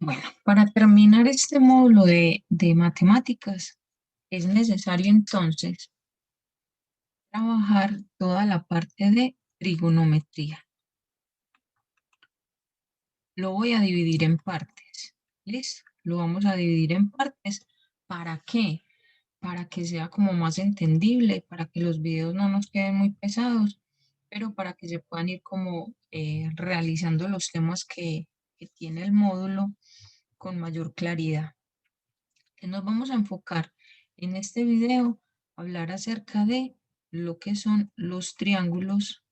Bueno, para terminar este módulo de matemáticas, es necesario entonces trabajar toda la parte de trigonometría. Lo voy a dividir en partes. ¿Listo? Lo vamos a dividir en partes. ¿Para qué? Para que sea como más entendible, para que los videos no nos queden muy pesados, pero para que se puedan ir como realizando los temas que tiene el módulo con mayor claridad. Que nos vamos a enfocar en este video, hablar acerca de lo que son los triángulos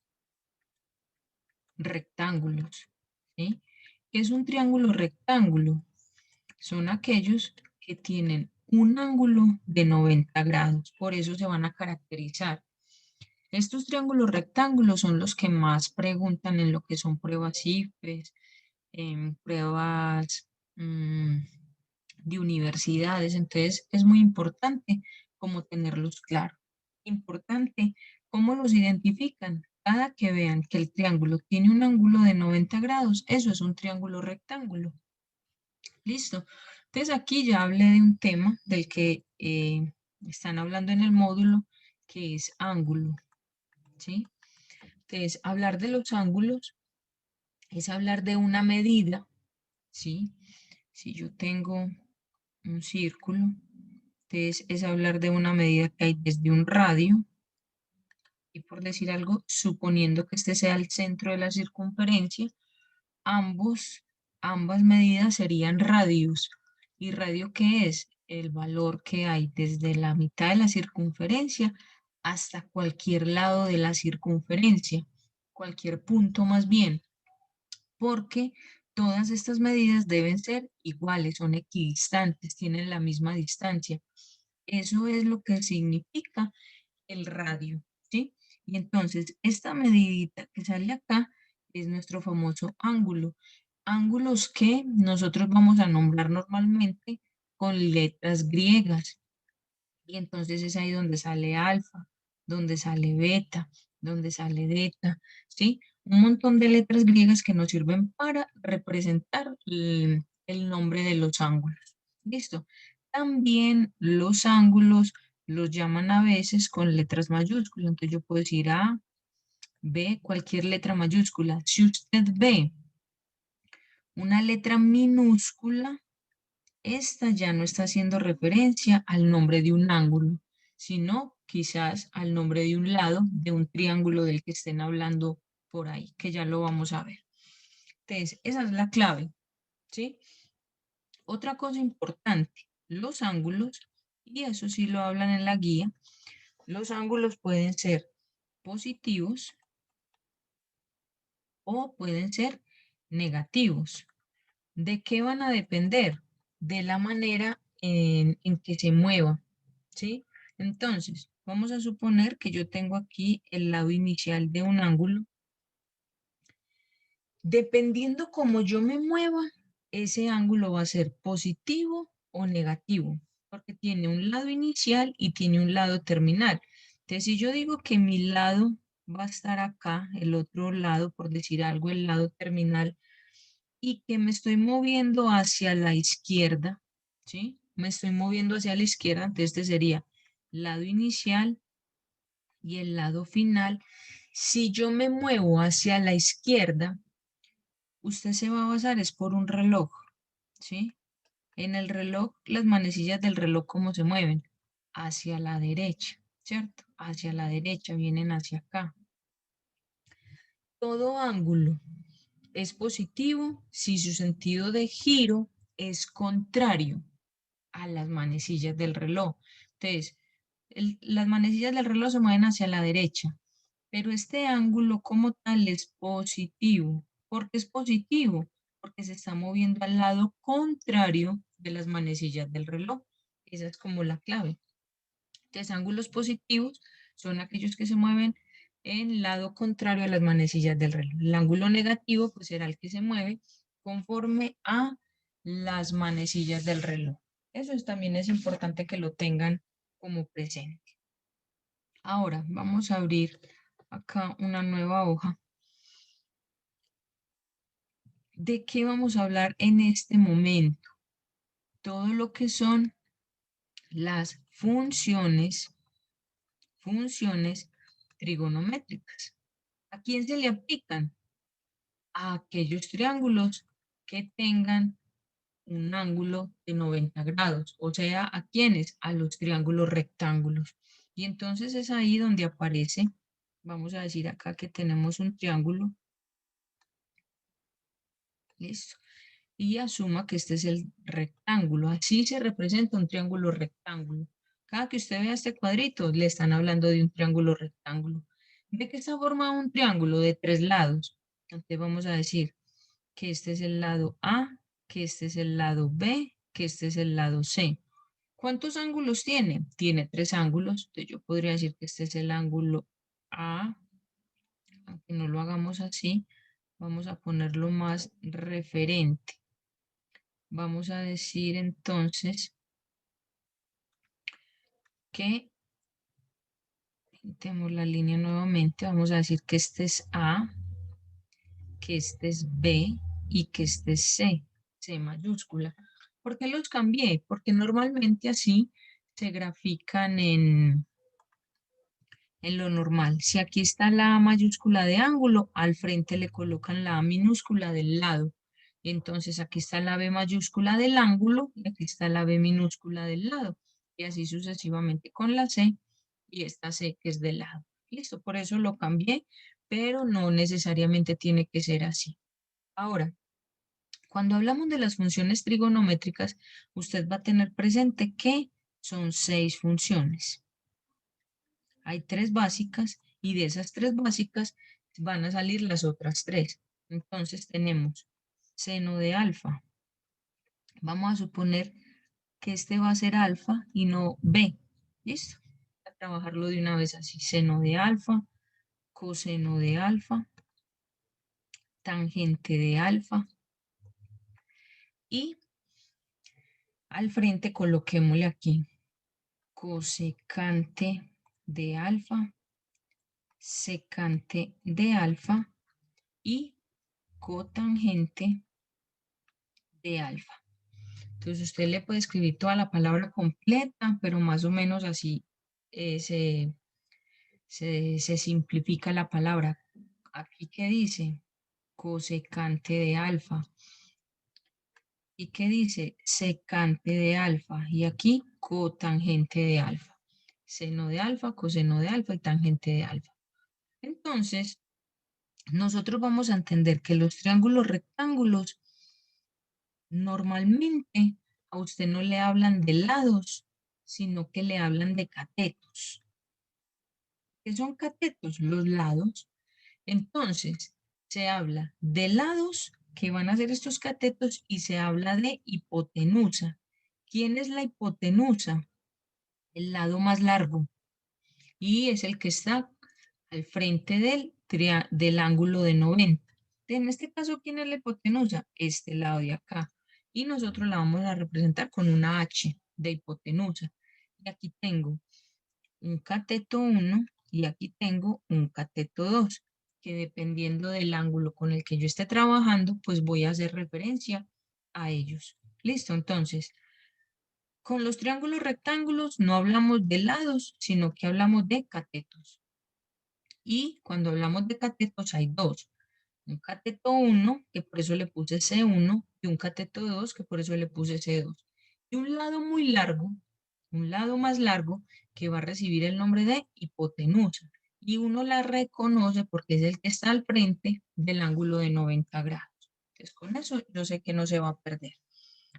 rectángulos, ¿sí? ¿Qué es un triángulo rectángulo? Son aquellos que tienen un ángulo de 90 grados, por eso se van a caracterizar. Estos triángulos rectángulos son los que más preguntan en lo que son pruebas IFES, en pruebas de universidades, entonces es muy importante como tenerlos claro. Importante cómo los identifican. Cada que vean que el triángulo tiene un ángulo de 90 grados, eso es un triángulo rectángulo. Listo. Entonces aquí ya hablé de un tema del que están hablando en el módulo, que es ángulo, ¿sí? Entonces, hablar de los ángulos es hablar de una medida, ¿sí? Si yo tengo un círculo, entonces es hablar de una medida que hay desde un radio, y por decir algo, suponiendo que este sea el centro de la circunferencia, ambas medidas serían radios. ¿Y radio qué es? El valor que hay desde la mitad de la circunferencia hasta cualquier lado de la circunferencia, cualquier punto más bien, porque todas estas medidas deben ser iguales, son equidistantes, tienen la misma distancia. Eso es lo que significa el radio, ¿sí? Y entonces esta medidita que sale acá es nuestro famoso ángulo. Ángulos que nosotros vamos a nombrar normalmente con letras griegas. Y entonces es ahí donde sale alfa, donde sale beta, donde sale delta, ¿sí? Un montón de letras griegas que nos sirven para representar el nombre de los ángulos. ¿Listo? También los ángulos los llaman a veces con letras mayúsculas. Entonces yo puedo decir A, B, cualquier letra mayúscula. Si usted ve una letra minúscula, esta ya no está haciendo referencia al nombre de un ángulo, sino quizás al nombre de un lado de un triángulo del que estén hablando por ahí, que ya lo vamos a ver. Entonces, esa es la clave, ¿sí? Otra cosa importante, los ángulos, y eso sí lo hablan en la guía, los ángulos pueden ser positivos o pueden ser negativos. ¿De qué van a depender? De la manera en que se mueva, ¿sí? Entonces, vamos a suponer que yo tengo aquí el lado inicial de un ángulo. Dependiendo cómo yo me mueva, ese ángulo va a ser positivo o negativo, porque tiene un lado inicial y tiene un lado terminal. Entonces, si yo digo que mi lado va a estar acá, el otro lado, por decir algo, el lado terminal, y que me estoy moviendo hacia la izquierda, ¿sí? Me estoy moviendo hacia la izquierda, entonces este sería lado inicial y el lado final. Si yo me muevo hacia la izquierda, usted se va a basar es por un reloj, ¿sí? En el reloj, las manecillas del reloj, ¿cómo se mueven? Hacia la derecha, ¿cierto? Hacia la derecha, vienen hacia acá. Todo ángulo es positivo si su sentido de giro es contrario a las manecillas del reloj. Entonces, las manecillas del reloj se mueven hacia la derecha, pero este ángulo como tal es positivo. ¿Por qué es positivo? Porque se está moviendo al lado contrario de las manecillas del reloj. Esa es como la clave. Entonces, ángulos positivos son aquellos que se mueven en lado contrario a las manecillas del reloj. El ángulo negativo pues será el que se mueve conforme a las manecillas del reloj. También es importante que lo tengan como presente. Ahora vamos a abrir acá una nueva hoja ¿De qué vamos a hablar en este momento? Todo lo que son las funciones trigonométricas. ¿A quién se le aplican? A aquellos triángulos que tengan un ángulo de 90 grados, o sea, ¿a quiénes? A los triángulos rectángulos. Y entonces es ahí donde aparece, vamos a decir acá que tenemos un triángulo, listo, y asuma que este es el rectángulo. Así se representa un triángulo rectángulo. Cada que usted vea este cuadrito, le están hablando de un triángulo rectángulo. ¿De qué está formado un triángulo? De 3 lados. Entonces vamos a decir que este es el lado A, que este es el lado B, que este es el lado C. ¿Cuántos ángulos tiene? Tiene 3 ángulos. Entonces yo podría decir que este es el ángulo A, aunque no lo hagamos así, vamos a ponerlo más referente. Vamos a decir entonces que pintemos la línea nuevamente. Vamos a decir que este es A, que este es B y que este es C, C mayúscula. ¿Por qué los cambié? Porque normalmente así se grafican en lo normal. Si aquí está la A mayúscula de ángulo, al frente le colocan la A minúscula del lado. Entonces aquí está la B mayúscula del ángulo y aquí está la B minúscula del lado. Y así sucesivamente con la C y esta C que es del lado. Listo, por eso lo cambié, pero no necesariamente tiene que ser así. Ahora, cuando hablamos de las funciones trigonométricas, usted va a tener presente que son 6 funciones. Hay 3 básicas y de esas 3 básicas van a salir las otras 3. Entonces tenemos seno de alfa. Vamos a suponer que este va a ser alfa y no b. ¿Listo? A trabajarlo de una vez así. Seno de alfa, coseno de alfa, tangente de alfa y al frente coloquémosle aquí cosecante de alfa, secante de alfa y cotangente de alfa. Entonces usted le puede escribir toda la palabra completa, pero más o menos así se simplifica la palabra. Aquí que dice cosecante de alfa. ¿Y qué dice? Secante de alfa. Y aquí cotangente de alfa. Seno de alfa, coseno de alfa y tangente de alfa. Entonces, nosotros vamos a entender que los triángulos rectángulos normalmente a usted no le hablan de lados, sino que le hablan de catetos. ¿Qué son catetos? Los lados. Entonces, se habla de lados que van a ser estos catetos y se habla de hipotenusa. ¿Quién es la hipotenusa? El lado más largo y es el que está al frente del ángulo de 90. En este caso, ¿quién es la hipotenusa? Este lado de acá. Y nosotros la vamos a representar con una H de hipotenusa. Y aquí tengo un cateto 1 y aquí tengo un cateto 2, que dependiendo del ángulo con el que yo esté trabajando, pues voy a hacer referencia a ellos. Listo, entonces, con los triángulos rectángulos no hablamos de lados, sino que hablamos de catetos. Y cuando hablamos de catetos hay dos. Un cateto 1, que por eso le puse C1, y un cateto 2, que por eso le puse C2. Y un lado muy largo, un lado más largo, que va a recibir el nombre de hipotenusa. Y uno la reconoce porque es el que está al frente del ángulo de 90 grados. Entonces, con eso yo sé que no se va a perder.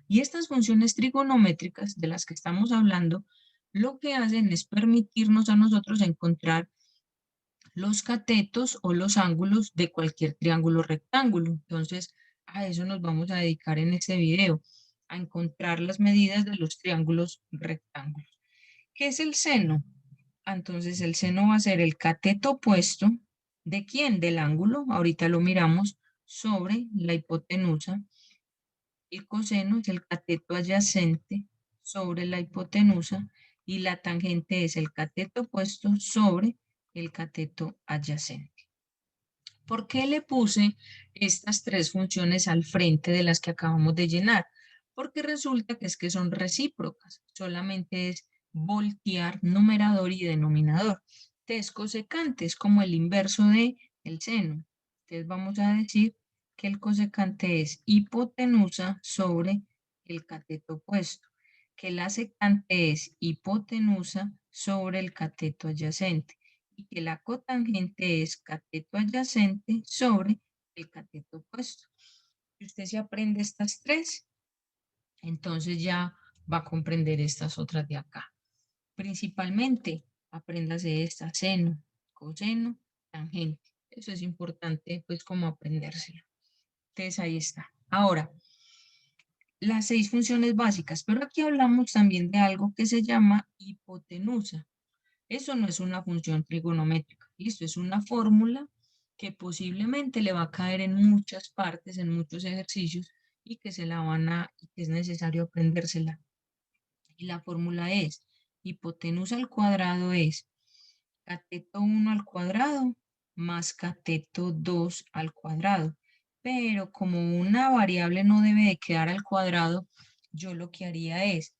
Y estas funciones trigonométricas de las que estamos hablando, lo que hacen es permitirnos a nosotros encontrar los catetos o los ángulos de cualquier triángulo rectángulo. Entonces, a eso nos vamos a dedicar en este video, a encontrar las medidas de los triángulos rectángulos. ¿Qué es el seno? Entonces, el seno va a ser el cateto opuesto. ¿De quién? Del ángulo. Ahorita lo miramos sobre la hipotenusa. El coseno es el cateto adyacente sobre la hipotenusa y la tangente es el cateto opuesto sobre el cateto adyacente. ¿Por qué le puse estas tres funciones al frente de las que acabamos de llenar? Porque resulta que es que son recíprocas, solamente es voltear numerador y denominador. Entonces, cosecante es como el inverso de el seno. Entonces vamos a decir que el cosecante es hipotenusa sobre el cateto opuesto, que la secante es hipotenusa sobre el cateto adyacente y que la cotangente es cateto adyacente sobre el cateto opuesto. Si usted se aprende estas tres, entonces ya va a comprender estas otras de acá. Principalmente, apréndase esta, seno, coseno, tangente. Eso es importante, pues, como aprendérselo. Entonces, ahí está. Ahora, las 6 funciones básicas, pero aquí hablamos también de algo que se llama hipotenusa. Eso no es una función trigonométrica, listo, es una fórmula que posiblemente le va a caer en muchas partes, en muchos ejercicios y que se la van a, y que es necesario aprendérsela. Y la fórmula es, hipotenusa al cuadrado es cateto 1 al cuadrado más cateto 2 al cuadrado. Pero como una variable no debe de quedar al cuadrado, yo lo que haría es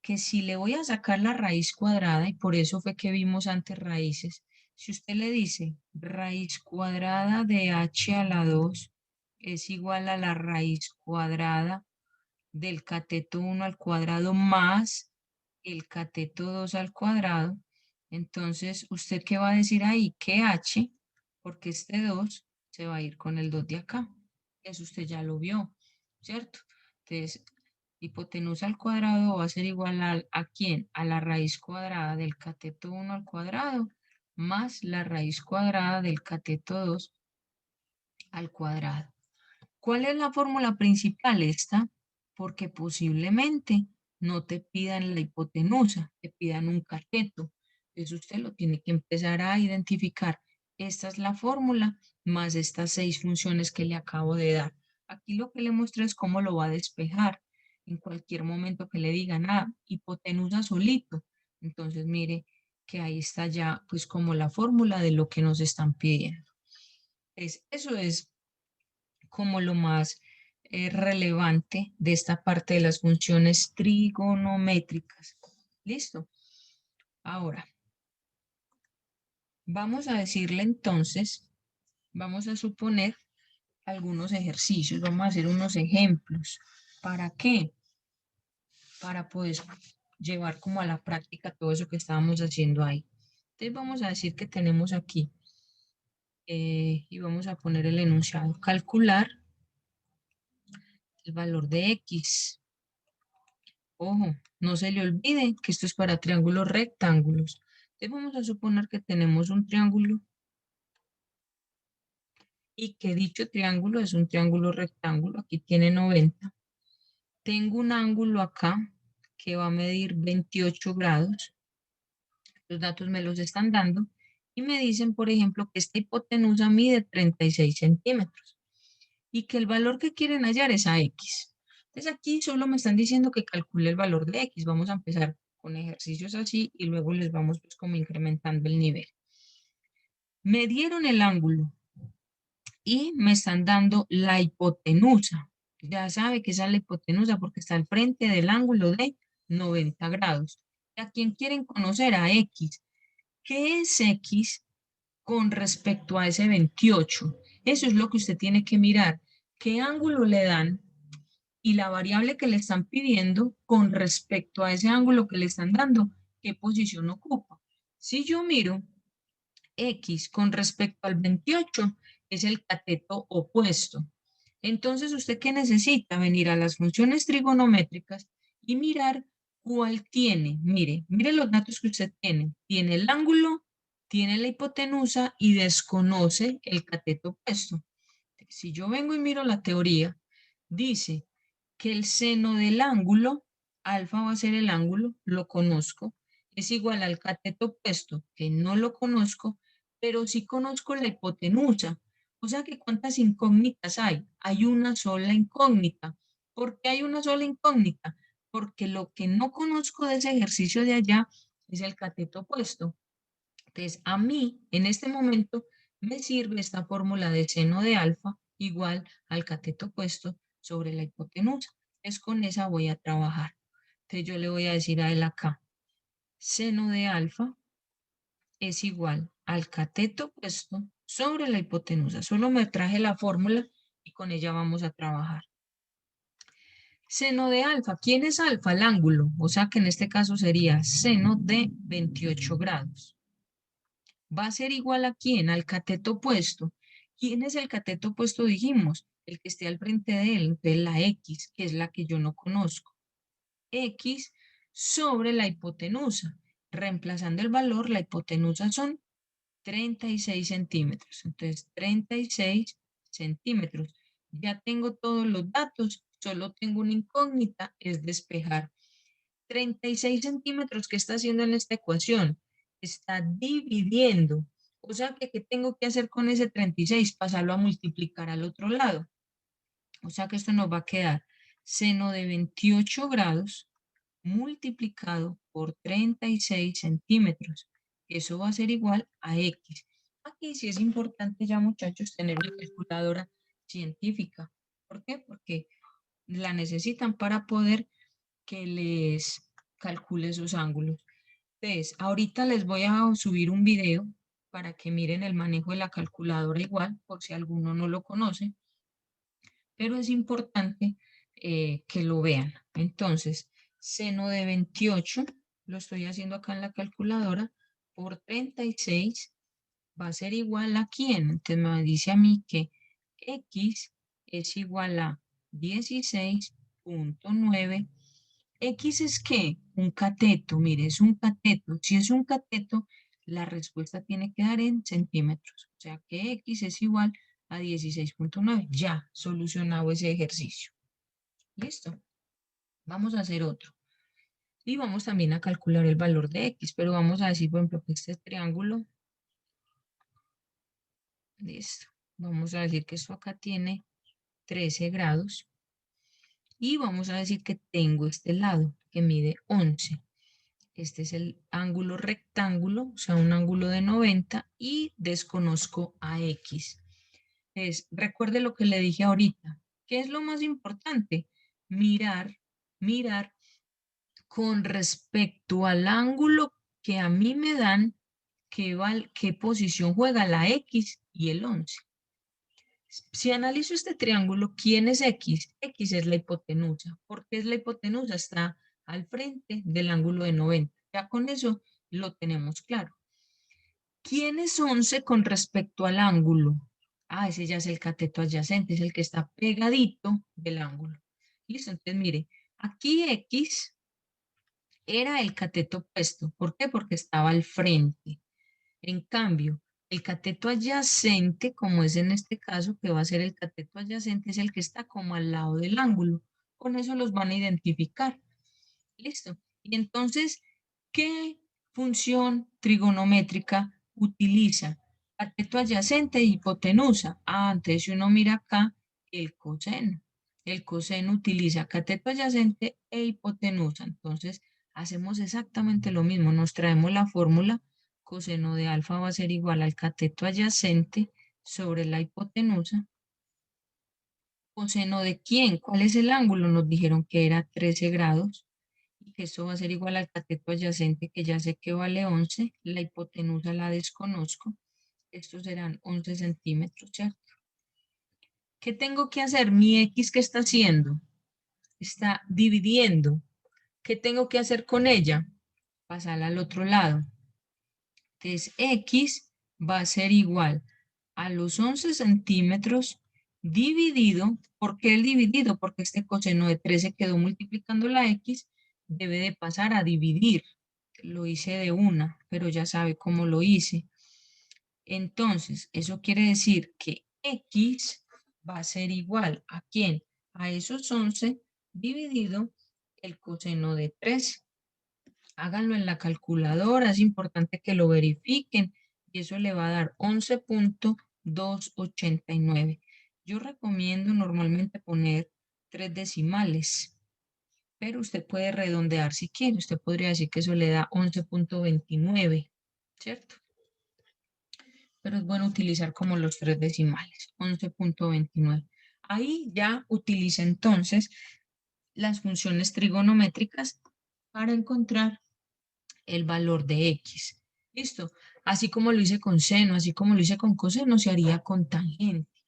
que si le voy a sacar la raíz cuadrada, y por eso fue que vimos antes raíces, si usted le dice raíz cuadrada de h a la 2 es igual a la raíz cuadrada del cateto 1 al cuadrado más el cateto 2 al cuadrado, entonces, ¿usted qué va a decir ahí? Que h, porque este 2 se va a ir con el 2 de acá. Eso usted ya lo vio, ¿cierto? Entonces, hipotenusa al cuadrado va a ser igual ¿a quién? A la raíz cuadrada del cateto 1 al cuadrado más la raíz cuadrada del cateto 2 al cuadrado. ¿Cuál es la fórmula principal? Esta, porque posiblemente no te pidan la hipotenusa, te pidan un cateto. Entonces usted lo tiene que empezar a identificar. Esta es la fórmula más estas 6 funciones que le acabo de dar. Aquí lo que le muestro es cómo lo va a despejar. En cualquier momento que le digan, hipotenusa solito. Entonces mire que ahí está ya pues como la fórmula de lo que nos están pidiendo. Eso es como lo más relevante de esta parte de las funciones trigonométricas. ¿Listo? Ahora, vamos a decirle entonces, vamos a suponer algunos ejercicios, vamos a hacer unos ejemplos. ¿Para qué? Para poder llevar como a la práctica todo eso que estábamos haciendo ahí. Entonces vamos a decir que tenemos aquí y vamos a poner el enunciado, calcular el valor de X. Ojo, no se le olvide que esto es para triángulos rectángulos. Entonces vamos a suponer que tenemos un triángulo y que dicho triángulo es un triángulo rectángulo. Aquí tiene 90. Tengo un ángulo acá que va a medir 28 grados. Los datos me los están dando. Y me dicen, por ejemplo, que esta hipotenusa mide 36 centímetros y que el valor que quieren hallar es a X. Entonces aquí solo me están diciendo que calcule el valor de X. Vamos a empezar con ejercicios así y luego les vamos pues como incrementando el nivel. Me dieron el ángulo y me están dando la hipotenusa. Ya sabe que esa es la hipotenusa porque está al frente del ángulo de 90 grados. ¿A quién quieren conocer? A X. ¿Qué es X con respecto a ese 28? Eso es lo que usted tiene que mirar. ¿Qué ángulo le dan? Y la variable que le están pidiendo con respecto a ese ángulo que le están dando, ¿qué posición ocupa? Si yo miro X con respecto al 28, es el cateto opuesto. Entonces, ¿usted qué necesita? Venir a las funciones trigonométricas y mirar cuál tiene. Mire los datos que usted tiene. Tiene el ángulo, tiene la hipotenusa y desconoce el cateto opuesto. Si yo vengo y miro la teoría, dice que el seno del ángulo, alfa va a ser el ángulo, lo conozco, es igual al cateto opuesto, que no lo conozco, pero sí conozco la hipotenusa. O sea que ¿cuántas incógnitas hay? Hay una sola incógnita. ¿Por qué hay una sola incógnita? Porque lo que no conozco de ese ejercicio de allá es el cateto opuesto. Entonces, a mí, en este momento, me sirve esta fórmula de seno de alfa igual al cateto opuesto sobre la hipotenusa. Es con esa voy a trabajar. Entonces yo le voy a decir a él acá, seno de alfa es igual al cateto opuesto sobre la hipotenusa. Solo me traje la fórmula y con ella vamos a trabajar. Seno de alfa. ¿Quién es alfa? El ángulo. O sea que en este caso sería seno de 28 grados. Va a ser igual a quién? Al cateto opuesto. ¿Quién es el cateto opuesto? Dijimos, el que esté al frente de él, entonces la X, que es la que yo no conozco. X sobre la hipotenusa. Reemplazando el valor, la hipotenusa son 36 centímetros. Entonces, 36 centímetros. Ya tengo todos los datos, solo tengo una incógnita, es despejar. 36 centímetros, ¿qué está haciendo en esta ecuación? Está dividiendo. O sea que, ¿qué tengo que hacer con ese 36? Pasarlo a multiplicar al otro lado. O sea que esto nos va a quedar seno de 28 grados multiplicado por 36 centímetros. Eso va a ser igual a X. Aquí sí es importante ya, muchachos, tener una calculadora científica. ¿Por qué? Porque la necesitan para poder que les calcule sus ángulos. Entonces, ahorita les voy a subir un video para que miren el manejo de la calculadora igual, por si alguno no lo conoce, pero es importante que lo vean. Entonces, seno de 28, lo estoy haciendo acá en la calculadora, por 36 va a ser igual a ¿quién? Entonces me dice a mí que X es igual a 16.9. X es ¿qué? Un cateto, mire, es un cateto. Si es un cateto, la respuesta tiene que dar en centímetros. O sea que X es igual a 16.9. Ya, solucionado ese ejercicio. Listo. Vamos a hacer otro. Y vamos también a calcular el valor de X, pero vamos a decir, por ejemplo, que este triángulo, listo. Vamos a decir que esto acá tiene 13 grados. Y vamos a decir que tengo este lado que mide 11. Este es el ángulo rectángulo, o sea, un ángulo de 90 y desconozco a X. Recuerde lo que le dije ahorita. ¿Qué es lo más importante? Mirar con respecto al ángulo que a mí me dan, qué posición juega la X y el 11. Si analizo este triángulo, ¿quién es X? X es la hipotenusa. ¿Por qué es la hipotenusa? Está al frente del ángulo de 90. Ya con eso lo tenemos claro. ¿Quién es 11 con respecto al ángulo? Ah, ese ya es el cateto adyacente, es el que está pegadito del ángulo. Listo, entonces mire, aquí X era el cateto opuesto. ¿Por qué? Porque estaba al frente. En cambio, el cateto adyacente, como es en este caso, que va a ser el cateto adyacente, es el que está como al lado del ángulo. Con eso los van a identificar. Listo. Y entonces, ¿qué función trigonométrica utiliza? Cateto adyacente e hipotenusa. Ah, entonces si uno mira acá, el coseno. El coseno utiliza cateto adyacente e hipotenusa. Entonces, hacemos exactamente lo mismo. Nos traemos la fórmula. Coseno de alfa va a ser igual al cateto adyacente sobre la hipotenusa. ¿Coseno de quién? ¿Cuál es el ángulo? Nos dijeron que era 13 grados y que esto va a ser igual al cateto adyacente, que ya sé que vale 11. La hipotenusa la desconozco. Estos serán 11 centímetros, ¿cierto? ¿Qué tengo que hacer? Mi X, ¿qué está haciendo? Está dividiendo. ¿Qué tengo que hacer con ella? Pasarla al otro lado. Entonces, X va a ser igual a los 11 centímetros dividido. ¿Por qué el dividido? Porque este coseno de 13 quedó multiplicando la X, debe de pasar a dividir. Lo hice de una, pero ya sabe cómo lo hice. Entonces, eso quiere decir que X va a ser igual ¿a quién? A esos 11 dividido el coseno de 13. Háganlo en la calculadora, es importante que lo verifiquen y eso le va a dar 11.289. Yo recomiendo normalmente poner 3 decimales, pero usted puede redondear si quiere. Usted podría decir que eso le da 11.29, ¿cierto? pero es bueno utilizar como los tres decimales, 11.29. Ahí ya utiliza entonces las funciones trigonométricas para encontrar el valor de X. ¿Listo? Así como lo hice con seno, así como lo hice con coseno, se haría con tangente,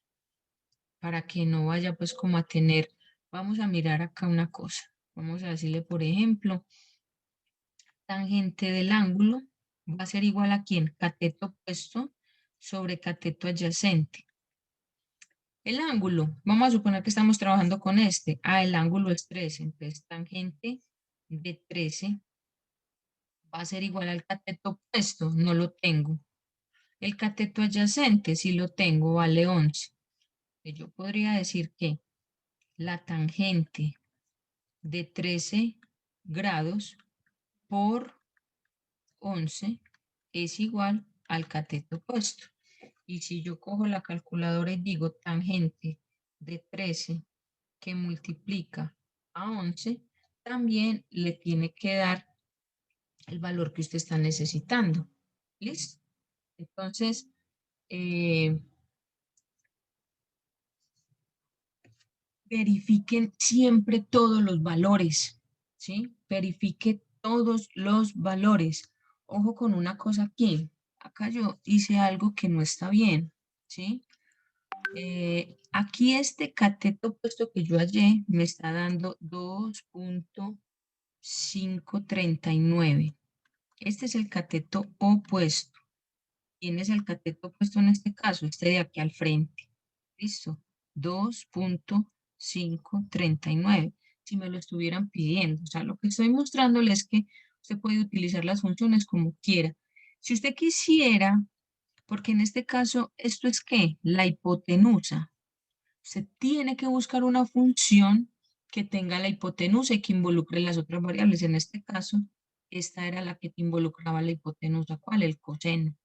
para que no vaya pues como a tener, vamos a mirar acá una cosa. Vamos a decirle, por ejemplo, tangente del ángulo va a ser igual a ¿quién? Cateto opuesto sobre cateto adyacente. El ángulo, vamos a suponer que estamos trabajando con este. El ángulo es 13, entonces tangente de 13 va a ser igual al cateto opuesto, no lo tengo. El cateto adyacente, si lo tengo, vale 11. Yo podría decir que la tangente de 13 grados por 11 es igual al cateto opuesto. Y si yo cojo la calculadora y digo tangente de 13 que multiplica a 11, también le tiene que dar el valor que usted está necesitando. ¿Listo? Entonces, eh, verifiquen siempre todos los valores, ¿sí? Verifique todos los valores. Ojo con una cosa aquí. Acá yo hice algo que no está bien, ¿sí? Aquí este cateto opuesto que yo hallé me está dando 2.539. Este es el cateto opuesto. ¿Quién es el cateto opuesto en este caso? Este de aquí al frente. ¿Listo? 2.539. Si me lo estuvieran pidiendo. O sea, lo que estoy mostrándoles es que usted puede utilizar las funciones como quiera. Si usted quisiera, porque en este caso, ¿esto es qué? La hipotenusa. Usted tiene que buscar una función que tenga la hipotenusa y que involucre las otras variables. En este caso, esta era la que involucraba la hipotenusa. ¿Cuál? El coseno.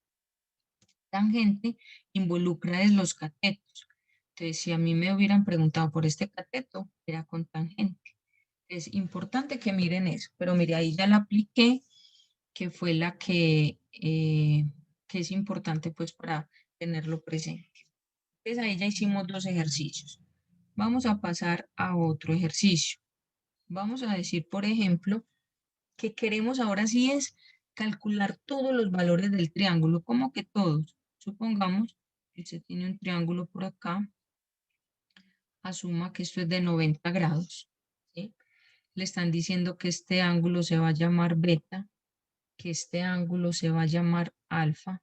Tangente involucra es los catetos. Entonces, si a mí me hubieran preguntado por este cateto, era con tangente. Es importante que miren eso, pero mire, ahí ya la apliqué, que fue la que es importante pues para tenerlo presente. Entonces ahí ya hicimos dos ejercicios. Vamos a pasar a otro ejercicio. Vamos a decir, por ejemplo, que queremos ahora sí es calcular todos los valores del triángulo, como que todos. Supongamos que se tiene un triángulo por acá, asuma que esto es de 90 grados, ¿sí? Le están diciendo que este ángulo se va a llamar beta, que este ángulo se va a llamar alfa,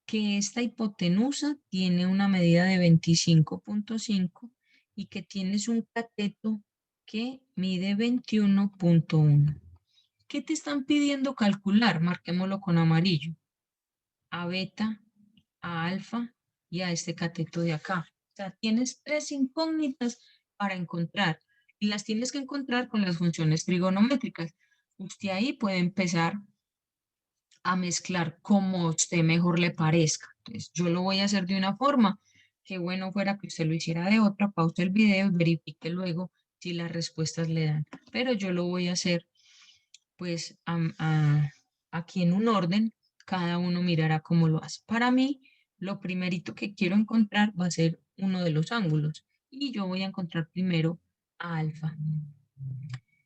que esta hipotenusa tiene una medida de 25.5 y que tienes un cateto que mide 21.1. ¿Qué te están pidiendo calcular? Marquémoslo con amarillo. A beta, a alfa y a este cateto de acá. O sea, tienes tres incógnitas para encontrar y las tienes que encontrar con las funciones trigonométricas. Usted ahí puede empezar a mezclar como a usted mejor le parezca. Entonces, yo lo voy a hacer de una forma. Qué bueno fuera que usted lo hiciera de otra. Pause el video y verifique luego si las respuestas le dan. Pero yo lo voy a hacer pues aquí en un orden, cada uno mirará cómo lo hace. Para mí, lo primerito que quiero encontrar va a ser uno de los ángulos y yo voy a encontrar primero a alfa.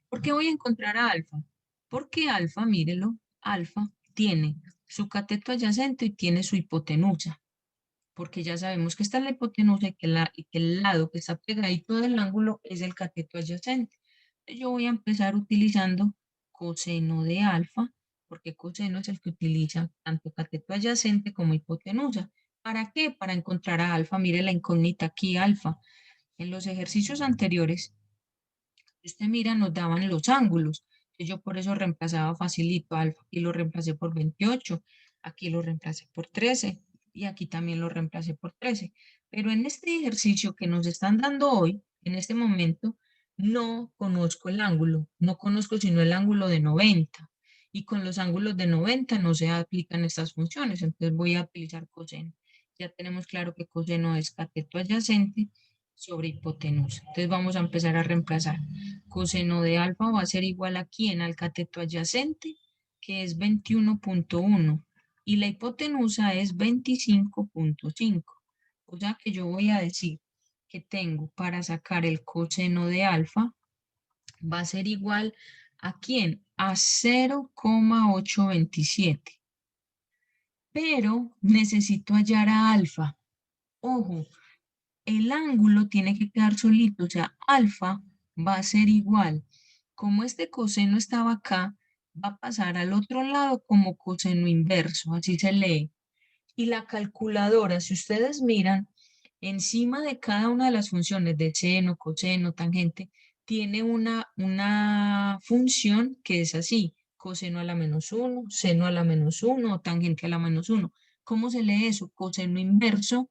¿Por qué voy a encontrar a alfa? Porque alfa, mírelo, alfa tiene su cateto adyacente y tiene su hipotenusa, porque ya sabemos que está la hipotenusa y que el lado que está pegadito del ángulo es el cateto adyacente. Entonces yo voy a empezar utilizando coseno de alfa, porque coseno es el que utiliza tanto cateto adyacente como hipotenusa. ¿Para qué? Para encontrar a alfa. Mire la incógnita aquí, alfa. En los ejercicios anteriores, si usted mira, nos daban los ángulos. Entonces yo por eso reemplazaba facilito alfa. Aquí lo reemplacé por 28, aquí lo reemplacé por 13 y aquí también lo reemplacé por 13. Pero en este ejercicio que nos están dando hoy, en este momento, no conozco el ángulo. No conozco sino el ángulo de 90. Y con los ángulos de 90 no se aplican estas funciones. Entonces voy a utilizar coseno. Ya tenemos claro que coseno es cateto adyacente sobre hipotenusa. Entonces vamos a empezar a reemplazar. Coseno de alfa va a ser igual aquí en al cateto adyacente, que es 21.1, y la hipotenusa es 25.5. O sea que yo voy a decir que tengo para sacar el coseno de alfa, va a ser igual ¿a quién? A 0,827. Pero necesito hallar a alfa. Ojo, el ángulo tiene que quedar solito, o sea, alfa va a ser igual. Como este coseno estaba acá, va a pasar al otro lado como coseno inverso, así se lee. Y la calculadora, si ustedes miran, encima de cada una de las funciones de seno, coseno, tangente, tiene una función que es así, coseno a la menos 1, seno a la menos 1, tangente a la menos 1. ¿Cómo se lee eso? Coseno inverso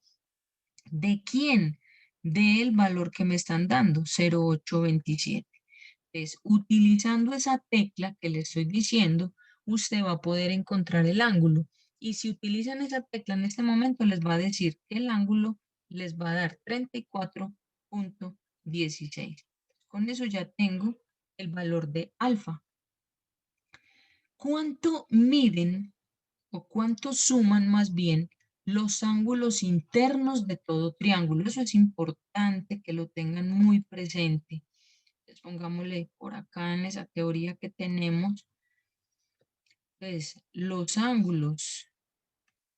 ¿de quién? Del valor que me están dando, 0,827. Entonces, utilizando esa tecla que le estoy diciendo, usted va a poder encontrar el ángulo. Y si utilizan esa tecla en este momento, les va a decir que el ángulo les va a dar 34.16. Con eso ya tengo el valor de alfa. ¿Cuánto miden o cuánto suman más bien los ángulos internos de todo triángulo? Eso es importante que lo tengan muy presente. Entonces, pongámosle por acá en esa teoría que tenemos, pues los ángulos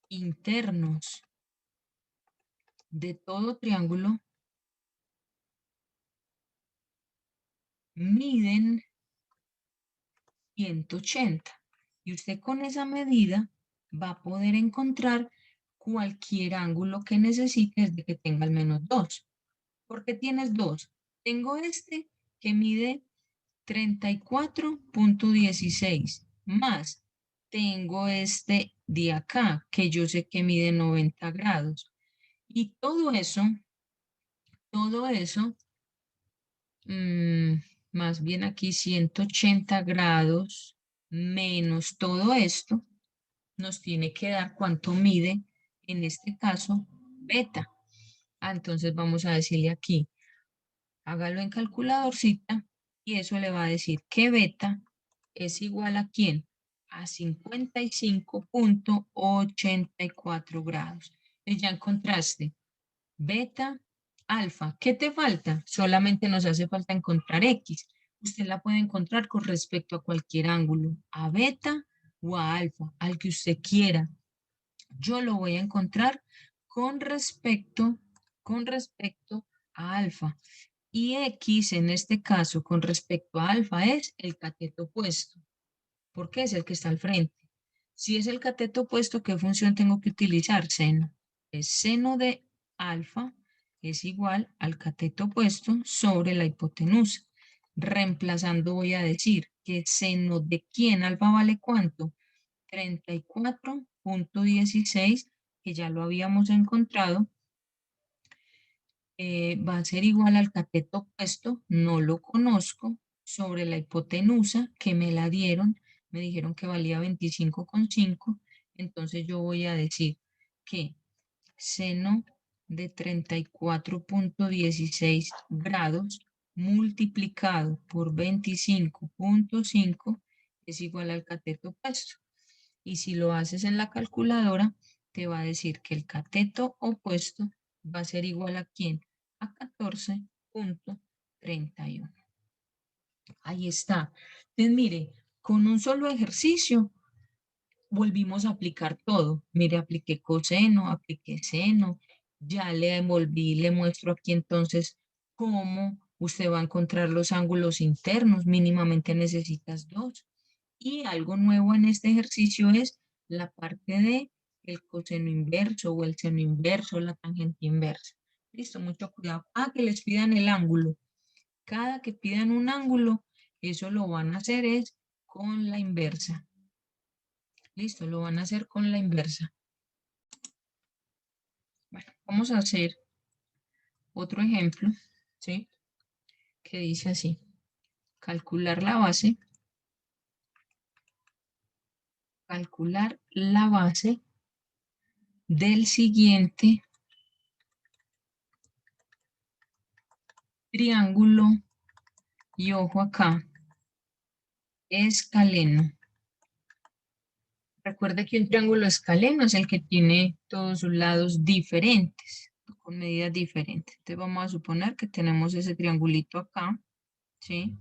internos de todo triángulo miden 180. Y usted con esa medida va a poder encontrar cualquier ángulo que necesite desde que tenga al menos 2. ¿Por qué tienes 2? Tengo este que mide 34.16 más tengo este de acá que yo sé que mide 90 grados. Y todo eso, más bien aquí 180 grados menos todo esto, nos tiene que dar cuánto mide, en este caso, beta. Entonces vamos a decirle aquí, hágalo en calculadorcita y eso le va a decir que beta es igual ¿a quién? A 55.84 grados. Entonces ya encontraste beta, alfa. ¿Qué te falta? Solamente nos hace falta encontrar X. Usted la puede encontrar con respecto a cualquier ángulo, a beta o a alfa, al que usted quiera. Yo lo voy a encontrar con respecto a alfa. Y X en este caso con respecto a alfa es el cateto opuesto, porque es el que está al frente. Si es el cateto opuesto, ¿qué función tengo que utilizar? Seno. El seno de alfa es igual al cateto opuesto sobre la hipotenusa. Reemplazando voy a decir que seno de quién alfa vale ¿cuánto? 34.16, que ya lo habíamos encontrado, va a ser igual al cateto opuesto, no lo conozco, sobre la hipotenusa que me la dieron, me dijeron que valía 25,5, entonces yo voy a decir que seno de 34.16 grados multiplicado por 25.5 es igual al cateto opuesto. Y si lo haces en la calculadora, te va a decir que el cateto opuesto va a ser igual ¿a quién? A 14.31. Ahí está. Entonces, mire, con un solo ejercicio volvimos a aplicar todo. Mire, apliqué coseno, apliqué seno, ya le envolví, le muestro aquí entonces cómo usted va a encontrar los ángulos internos. Mínimamente necesitas 2. Y algo nuevo en este ejercicio es la parte de el coseno inverso o el seno inverso, la tangente inversa. Listo, mucho cuidado. Que les pidan el ángulo. Cada que pidan un ángulo, eso lo van a hacer es con la inversa. Listo, lo van a hacer con la inversa. Bueno, vamos a hacer otro ejemplo, ¿sí? Que dice así. Calcular la base. Calcular la base del siguiente triángulo, y ojo acá, escaleno Recuerde que un triángulo escaleno es el que tiene todos sus lados diferentes, con medidas diferentes. Entonces vamos a suponer que tenemos ese triangulito acá, ¿sí?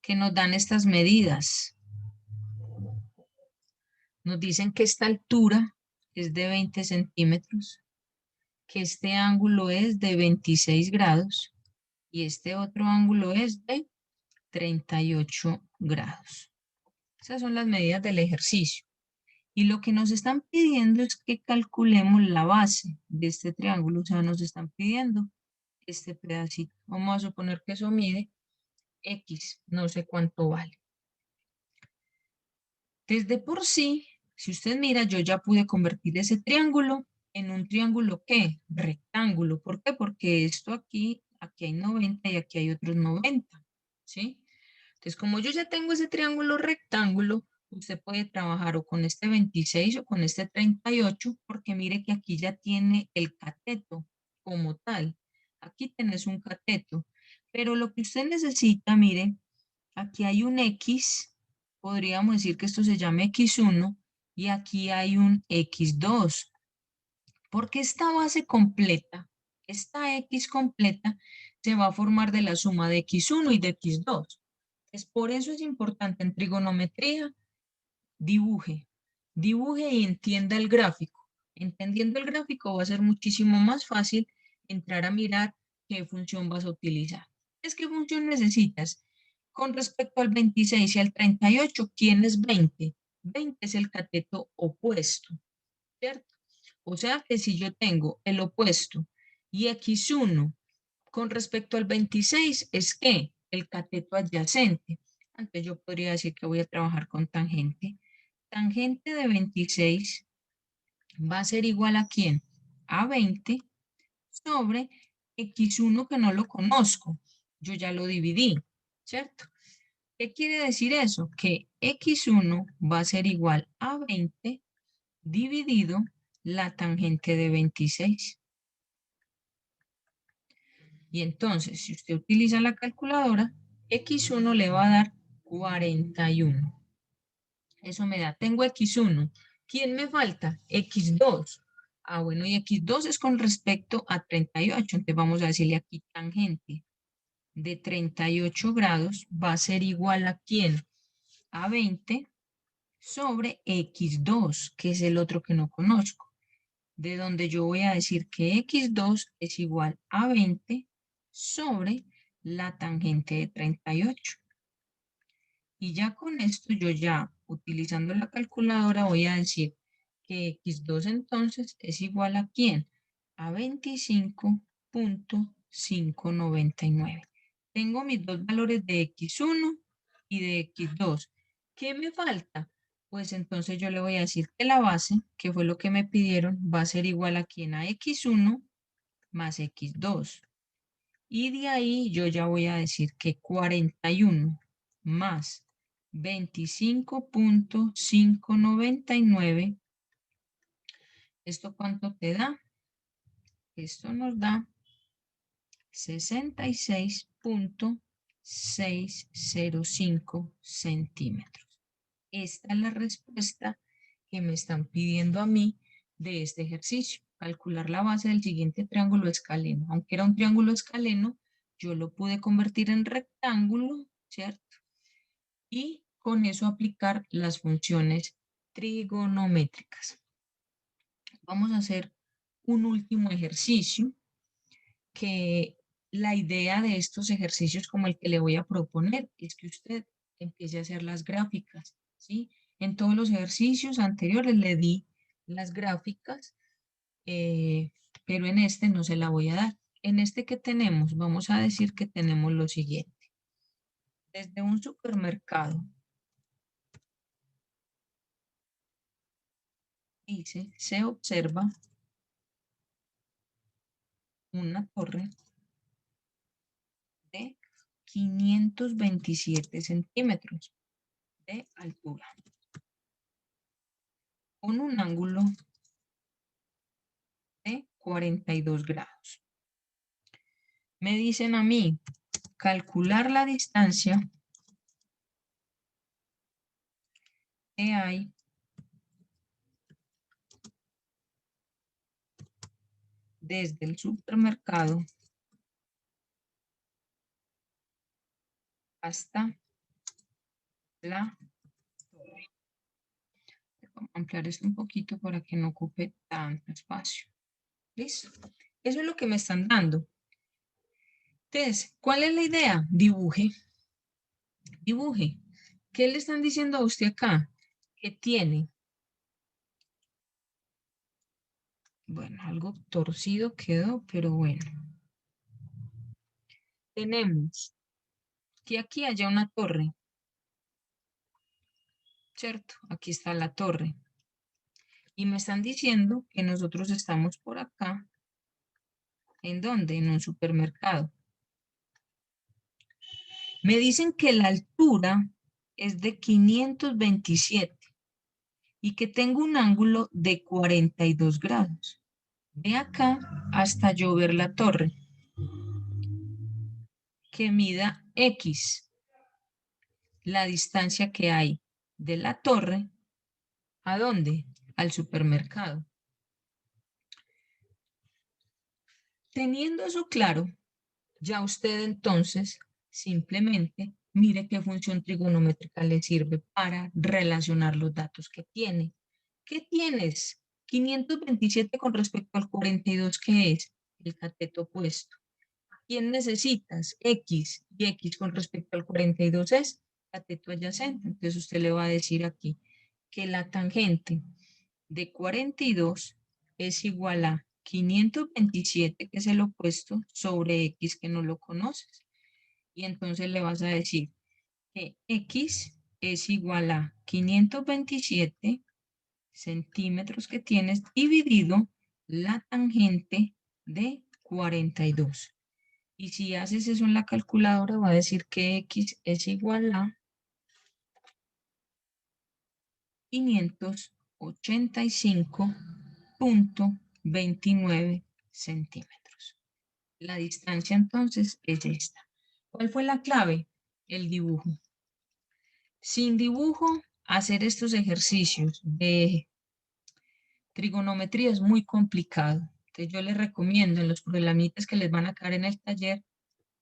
Que nos dan estas medidas. Nos dicen que esta altura es de 20 centímetros, que este ángulo es de 26 grados y este otro ángulo es de 38 grados. Esas son las medidas del ejercicio. Y lo que nos están pidiendo es que calculemos la base de este triángulo. O sea, nos están pidiendo este pedacito. Vamos a suponer que eso mide X, no sé cuánto vale. Desde por sí, si usted mira, yo ya pude convertir ese triángulo en un triángulo, ¿qué? Rectángulo. ¿Por qué? Porque esto aquí hay 90 y aquí hay otros 90, ¿sí? Entonces, como yo ya tengo ese triángulo rectángulo, usted puede trabajar o con este 26 o con este 38, porque mire que aquí ya tiene el cateto como tal. Aquí tenés un cateto, pero lo que usted necesita, mire, aquí hay un X, podríamos decir que esto se llama X1 y aquí hay un X2, porque esta base completa, esta X completa, se va a formar de la suma de X1 y de X2. Por eso es importante en trigonometría, dibuje y entienda el gráfico. Entendiendo el gráfico va a ser muchísimo más fácil entrar a mirar qué función vas a utilizar. ¿Qué función necesitas? Con respecto al 26 y al 38, ¿quién es 20? 20 es el cateto opuesto, ¿cierto? O sea que si yo tengo el opuesto y x1 con respecto al 26 es que el cateto adyacente. Entonces yo podría decir que voy a trabajar con tangente. Tangente de 26 va a ser igual ¿a quién? A 20 sobre x1 que no lo conozco. Yo ya lo dividí, ¿cierto? ¿Qué quiere decir eso? Que x1 va a ser igual a 20 dividido la tangente de 26. Y entonces, si usted utiliza la calculadora, x1 le va a dar 41. Eso me da, tengo x1. ¿Quién me falta? x2. Ah, bueno, y x2 es con respecto a 38. Entonces vamos a decirle aquí tangente de 38 grados va a ser igual ¿a quién? A 20 sobre x2, que es el otro que no conozco. De donde yo voy a decir que x2 es igual a 20 sobre la tangente de 38. Y ya con esto yo ya, utilizando la calculadora, voy a decir que x2 entonces es igual ¿a quién? A 25.599. Tengo mis dos valores de x1 y de x2. ¿Qué me falta? Pues entonces yo le voy a decir que la base, que fue lo que me pidieron, va a ser igual ¿a quién? A x1 más x2. Y de ahí yo ya voy a decir que 41 más 25.599, ¿esto cuánto te da? Esto nos da 66.605 centímetros. Esta es la respuesta que me están pidiendo a mí de este ejercicio. Calcular la base del siguiente triángulo escaleno. Aunque era un triángulo escaleno, yo lo pude convertir en rectángulo, ¿cierto? Y con eso aplicar las funciones trigonométricas. Vamos a hacer un último ejercicio que la idea de estos ejercicios como el que le voy a proponer es que usted empiece a hacer las gráficas, ¿sí? En todos los ejercicios anteriores le di las gráficas, pero en este no se la voy a dar. En este que tenemos, vamos a decir que tenemos lo siguiente. Desde un supermercado, dice, se observa una torre de 527 centímetros de altura, con un ángulo de 42 grados. Me dicen a mí, calcular la distancia que hay desde el supermercado hasta la torre. Vamos a ampliar esto un poquito para que no ocupe tanto espacio. ¿Listo? Eso es lo que me están dando. Entonces, ¿cuál es la idea? Dibuje. Dibuje. ¿Qué le están diciendo a usted acá? Que tiene, bueno, algo torcido quedó, pero bueno. Tenemos que aquí haya una torre, ¿cierto? Aquí está la torre. Y me están diciendo que nosotros estamos por acá. ¿En dónde? En un supermercado. Me dicen que la altura es de 527 y que tengo un ángulo de 42 grados. De acá hasta yo ver la torre, que mida X, la distancia que hay de la torre, ¿a dónde? Al supermercado. Teniendo eso claro, ya usted entonces simplemente mire qué función trigonométrica le sirve para relacionar los datos que tiene. ¿Qué tienes? 527 con respecto al 42, ¿qué es? El cateto opuesto. ¿Quién necesitas? X, y X con respecto al 42 es cateto adyacente. Entonces usted le va a decir aquí que la tangente de 42 es igual a 527, que es el opuesto, sobre X, que no lo conoces. Y entonces le vas a decir que X es igual a 527 centímetros que tienes dividido la tangente de 42. Y si haces eso en la calculadora, va a decir que X es igual a 585.29 centímetros. La distancia entonces es esta. ¿Cuál fue la clave? El dibujo. Sin dibujo, hacer estos ejercicios de trigonometría es muy complicado. Entonces yo les recomiendo en los problemitas que les van a caer en el taller,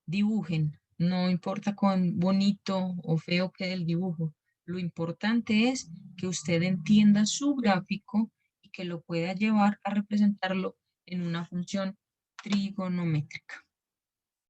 dibujen. No importa cuán bonito o feo quede el dibujo. Lo importante es que usted entienda su gráfico y que lo pueda llevar a representarlo en una función trigonométrica.